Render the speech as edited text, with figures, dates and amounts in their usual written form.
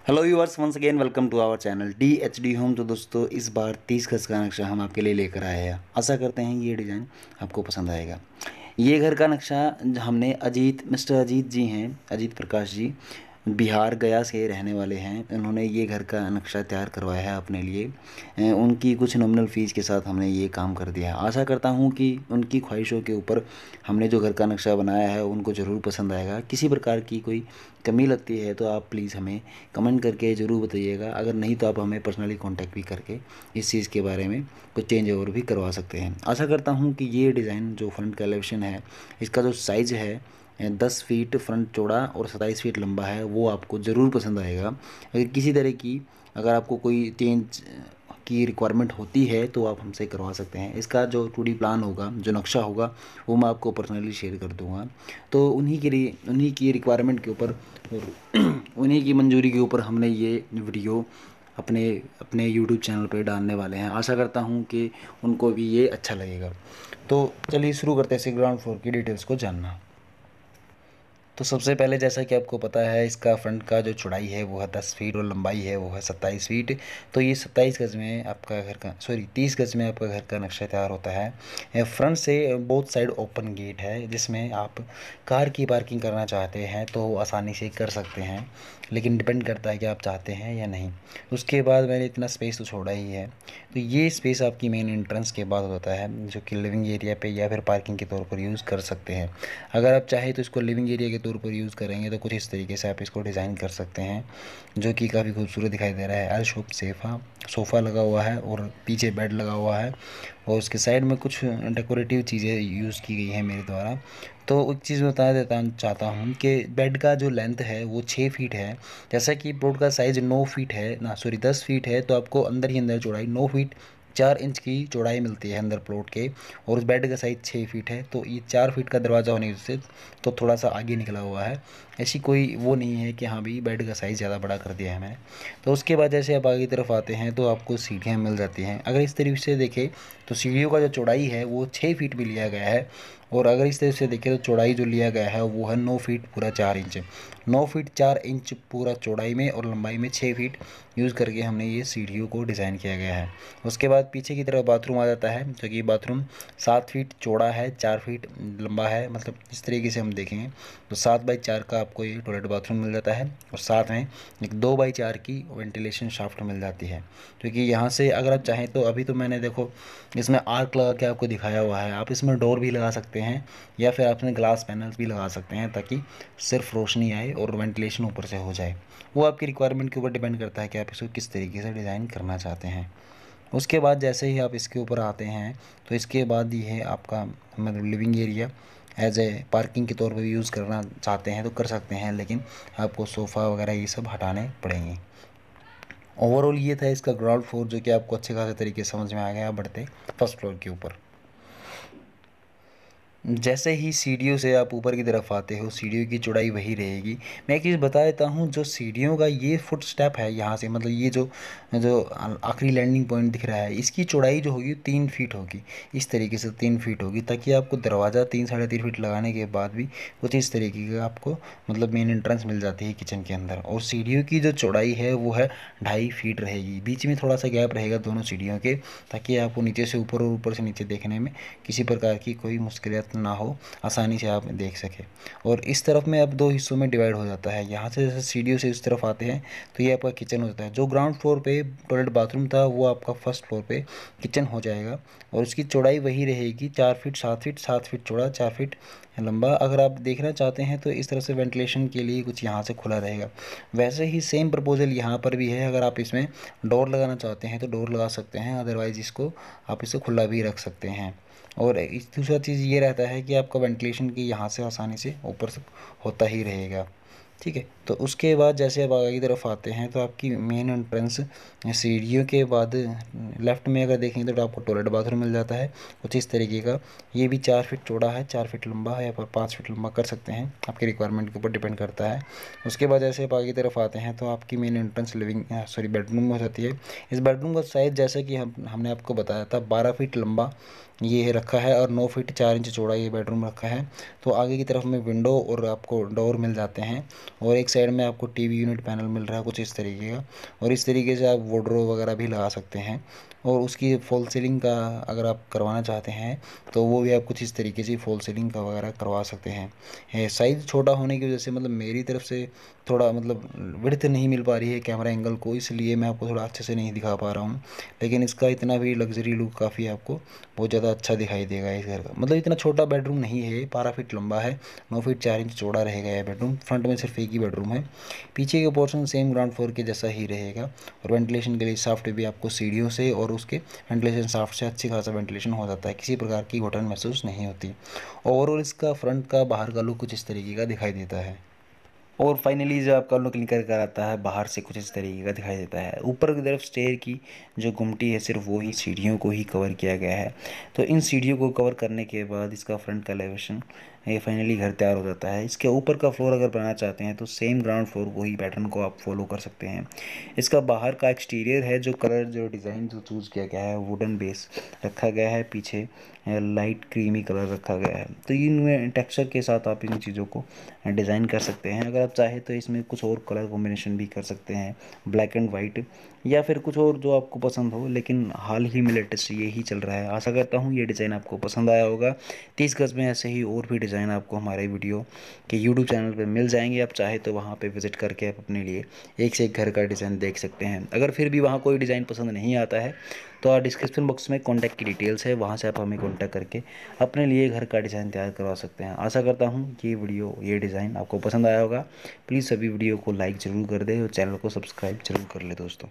Hello viewers, once again welcome to our channel DHD home. तो दोस्तों, इस बार 30 गज का नक्शा हम आपके लिए लेकर आए हैं। आशा करते हैं ये डिज़ाइन आपको पसंद आएगा। ये घर का नक्शा हमने मिस्टर अजीत जी हैं, अजीत प्रकाश जी, बिहार गया से रहने वाले हैं। उन्होंने ये घर का नक्शा तैयार करवाया है अपने लिए। उनकी कुछ नॉमिनल फ़ीस के साथ हमने ये काम कर दिया है। आशा करता हूँ कि उनकी ख्वाहिशों के ऊपर हमने जो घर का नक्शा बनाया है उनको ज़रूर पसंद आएगा। किसी प्रकार की कोई कमी लगती है तो आप प्लीज़ हमें कमेंट करके ज़रूर बताइएगा। अगर नहीं तो आप हमें पर्सनली कांटेक्ट भी करके इस चीज़ के बारे में कुछ चेंज ओवर भी करवा सकते हैं। आशा करता हूँ कि ये डिज़ाइन जो फ्रंट का एलिवेशन है, इसका जो साइज़ है 10 फीट फ्रंट चौड़ा और 27 फीट लंबा है, वो आपको ज़रूर पसंद आएगा। अगर आपको कोई चेंज की रिक्वायरमेंट होती है तो आप हमसे करवा सकते हैं। इसका जो 2D प्लान होगा, जो नक्शा होगा, वो मैं आपको पर्सनली शेयर कर दूंगा। तो उन्हीं की रिक्वायरमेंट के ऊपर और उन्हीं की मंजूरी के ऊपर हमने ये वीडियो अपने अपने यूट्यूब चैनल पे डालने वाले हैं। आशा करता हूँ कि उनको भी ये अच्छा लगेगा। तो चलिए शुरू करते हैं इसे ग्राउंड फ्लोर की डिटेल्स को जानना। तो सबसे पहले, जैसा कि आपको पता है, इसका फ्रंट का जो चौड़ाई है वो है 10 फीट और लंबाई है वो है 27 फीट। तो ये 27 गज में आपका घर का 30 गज में आपका घर का नक्शा तैयार होता है। फ्रंट से बोथ साइड ओपन गेट है, जिसमें आप कार की पार्किंग करना चाहते हैं तो आसानी से कर सकते हैं, लेकिन डिपेंड करता है कि आप चाहते हैं या नहीं। उसके बाद मैंने इतना स्पेस तो छोड़ा ही है। तो ये स्पेस आपकी मेन एंट्रेंस के बाद होता है, जो कि लिविंग एरिया पे या फिर पार्किंग के तौर पर यूज़ कर सकते हैं। अगर आप चाहें तो इसको लिविंग एरिया के तौर पर यूज़ करेंगे तो कुछ इस तरीके से आप इसको डिज़ाइन कर सकते हैं, जो कि काफ़ी खूबसूरत दिखाई दे रहा है। एल शेप सोफ़ा लगा हुआ है और पीछे बेड लगा हुआ है, और उसके साइड में कुछ डेकोरेटिव चीज़ें यूज़ की गई हैं मेरे द्वारा। तो एक चीज़ बता देता चाहता हूँ कि बेड का जो लेंथ है वो 6 फीट है। जैसा कि प्लॉट का साइज़ 9 फीट है, 10 फीट है, तो आपको अंदर ही अंदर चौड़ाई 9 फीट 4 इंच की चौड़ाई मिलती है अंदर प्लॉट के। और उस बेड का साइज़ 6 फीट है, तो ये 4 फीट का दरवाज़ा होने से तो थोड़ा सा आगे निकला हुआ है। ऐसी कोई वो नहीं है कि हाँ भी बेड का साइज़ ज़्यादा बड़ा कर दिया है मैंने। तो उसके बाद जैसे आप आगे की तरफ आते हैं तो आपको सीढ़ियाँ मिल जाती हैं। अगर इस तरीके से देखें तो सीढ़ियों का जो चौड़ाई है वो 6 फीट भी लिया गया है, और अगर इस तरह से देखें तो चौड़ाई जो लिया गया है वो है 9 फीट पूरा 4 इंच। 9 फीट 4 इंच पूरा चौड़ाई में और लंबाई में 6 फीट यूज़ करके हमने ये सीढ़ियों को डिज़ाइन किया गया है। उसके बाद पीछे की तरफ बाथरूम आ जाता है, जो कि बाथरूम 7 फीट चौड़ा है, 4 फीट लंबा है। मतलब इस तरीके से हम देखेंगे तो 7x4 का आपको ये टॉयलेट बाथरूम मिल जाता है, और साथ में एक 2x4 की वेंटिलेशन शाफ्ट मिल जाती है। क्योंकि यहाँ से अगर आप चाहें तो अभी तो मैंने देखो इसमें आर्क लगा के आपको दिखाया हुआ है, आप इसमें डोर भी लगा सकते हैं या फिर आप इसमें ग्लास पैनल्स भी लगा सकते हैं, ताकि सिर्फ रोशनी आए और वेंटिलेशन ऊपर से हो जाए। वो आपकी रिक्वायरमेंट के ऊपर डिपेंड करता है कि आप इसको किस तरीके से डिज़ाइन करना चाहते हैं। उसके बाद जैसे ही आप इसके ऊपर आते हैं तो इसके बाद ये है आपका, मतलब living area as a parking के तौर पर यूज़ करना चाहते हैं तो कर सकते हैं, लेकिन आपको सोफ़ा वगैरह ये सब हटाने पड़ेंगे। ओवरऑल ये था इसका ग्राउंड फ्लोर, जो कि आपको अच्छे खासे तरीके से समझ में आ गया। बढ़ते फर्स्ट फ्लोर के ऊपर। जैसे ही सीढ़ियों से आप ऊपर की तरफ आते हो, सीढ़ियों की चौड़ाई वही रहेगी। मैं एक चीज़ बता देता हूँ, जो सीढ़ियों का ये फुट स्टेप है यहाँ से, मतलब ये जो जो आखिरी लैंडिंग पॉइंट दिख रहा है, इसकी चौड़ाई जो होगी 3 फीट होगी। इस तरीके से 3 फीट होगी, ताकि आपको दरवाज़ा 3 साढ़े 3 फीट लगाने के बाद भी कुछ इस तरीके का आपको मतलब मेन एंट्रेंस मिल जाती है किचन के अंदर। और सीढ़ियों की जो चौड़ाई है वो है 2.5 फीट रहेगी। बीच में थोड़ा सा गैप रहेगा दोनों सीढ़ियों के, ताकि आपको नीचे से ऊपर और ऊपर से नीचे देखने में किसी प्रकार की कोई मुश्किलात ना हो, आसानी से आप देख सकें। और इस तरफ में अब 2 हिस्सों में डिवाइड हो जाता है। यहाँ से जैसे सीढ़ियों से इस तरफ आते हैं तो ये आपका किचन हो जाता है। जो ग्राउंड फ्लोर पे टॉयलेट बाथरूम था वो आपका फर्स्ट फ्लोर पे किचन हो जाएगा, और उसकी चौड़ाई वही रहेगी 4 फीट 7 फीट 7 फीट चौड़ा 4 फीट लंबा। अगर आप देखना चाहते हैं तो इस तरह से वेंटिलेशन के लिए कुछ यहाँ से खुला रहेगा। वैसे ही सेम प्रपोजल यहाँ पर भी है। अगर आप इसमें डोर लगाना चाहते हैं तो डोर लगा सकते हैं, अदरवाइज़ इसको आप इसे खुला भी रख सकते हैं। और इस दूसरा चीज़ ये रहता है कि आपका वेंटिलेशन की यहाँ से आसानी से ऊपर से होता ही रहेगा। ठीक है, तो उसके बाद जैसे आप आगे की तरफ आते हैं तो आपकी मेन एंट्रेंस सीढ़ियों के बाद लेफ़्ट में अगर देखेंगे तो आपको टॉयलेट बाथरूम मिल जाता है कुछ इस तरीके का। ये भी 4 फीट चौड़ा है, 4 फीट लंबा है, या फिर 5 फीट लंबा कर सकते हैं, आपकी रिक्वायरमेंट के ऊपर डिपेंड करता है। उसके बाद जैसे आप आगे की तरफ आते हैं तो आपकी मेन एंट्रेंस बेडरूम हो जाती है। इस बेडरूम का साइज़ जैसे कि हमने आपको बताया था 12 फीट लंबा ये रखा है, और 9 फीट 4 इंच चौड़ा ये बेडरूम रखा है। तो आगे की तरफ में विंडो और आपको डोर मिल जाते हैं, और एक साइड में आपको टीवी यूनिट पैनल मिल रहा है कुछ इस तरीके का। और इस तरीके से आप वार्डरोब वगैरह भी लगा सकते हैं। और उसकी फॉल सीलिंग का अगर आप करवाना चाहते हैं तो वो भी आप कुछ इस तरीके से फॉल सीलिंग का वगैरह करवा सकते हैं। साइज़ छोटा होने की वजह से मतलब मेरी तरफ से थोड़ा मतलब विड्थ नहीं मिल पा रही है कैमरा एंगल को, इसलिए मैं आपको थोड़ा अच्छे से नहीं दिखा पा रहा हूँ। लेकिन इसका इतना भी लग्जरी लुक काफ़ी आपको बहुत ज़्यादा अच्छा दिखाई देगा इस घर का। मतलब इतना छोटा बेडरूम नहीं है, 12 फीट लंबा है, 9 फीट 4 इंच चौड़ा रहेगा यह बेडरूम। फ्रंट में सिर्फ एक ही बेडरूम है। पीछे का पोर्शन सेम ग्राउंड फ्लोर के जैसा ही रहेगा। और वेंटिलेशन के लिए शाफ्ट भी आपको सीढ़ियों से और उसके वेंटिलेशन शाफ्ट से अच्छी खासा वेंटिलेशन हो जाता है, किसी प्रकार की घुटन महसूस नहीं होती। ओवरऑल इसका फ्रंट का बाहर का लुक कुछ इस तरीके का दिखाई देता है। और फाइनली जो आपका लुक निकल कर आता है बाहर से कुछ इस तरीके का दिखाई देता है। ऊपर की तरफ स्टेयर की जो गुमटी है सिर्फ वो ही सीढ़ियों को ही कवर किया गया है। तो इन सीढ़ियों को कवर करने के बाद इसका फ्रंट का एलिवेशन ये फाइनली घर तैयार हो जाता है। इसके ऊपर का फ्लोर अगर बनाना चाहते हैं तो सेम ग्राउंड फ्लोर को ही पैटर्न को आप फॉलो कर सकते हैं। इसका बाहर का एक्सटीरियर है, जो कलर जो डिज़ाइन जो चूज़ किया गया है वुडन बेस रखा गया है, पीछे लाइट क्रीमी कलर रखा गया है। तो इनमें टेक्सचर के साथ आप इन चीज़ों को डिज़ाइन कर सकते हैं। अगर आप चाहें तो इसमें कुछ और कलर कॉम्बिनेशन भी कर सकते हैं, ब्लैक एंड वाइट या फिर कुछ और जो आपको पसंद हो। लेकिन हाल ही में लेटेस्ट यही चल रहा है। आशा करता हूँ ये डिज़ाइन आपको पसंद आया होगा। 30 गज में ऐसे ही और भी डिज़ाइन आपको हमारे वीडियो के यूट्यूब चैनल पर मिल जाएंगे। आप चाहे तो वहाँ पर विज़िट करके आप अपने लिए एक से एक घर का डिज़ाइन देख सकते हैं। अगर फिर भी वहाँ कोई डिज़ाइन पसंद नहीं आता है तो डिस्क्रिप्शन बॉक्स में कॉन्टैक्ट की डिटेल्स है, वहाँ से आप हमें कॉन्टैक्ट करके अपने लिए घर का डिज़ाइन तैयार करवा सकते हैं। आशा करता हूँ कि ये डिज़ाइन आपको पसंद आया होगा। प्लीज़ सभी वीडियो को लाइक ज़रूर कर दें और चैनल को सब्सक्राइब ज़रूर कर ले दोस्तों।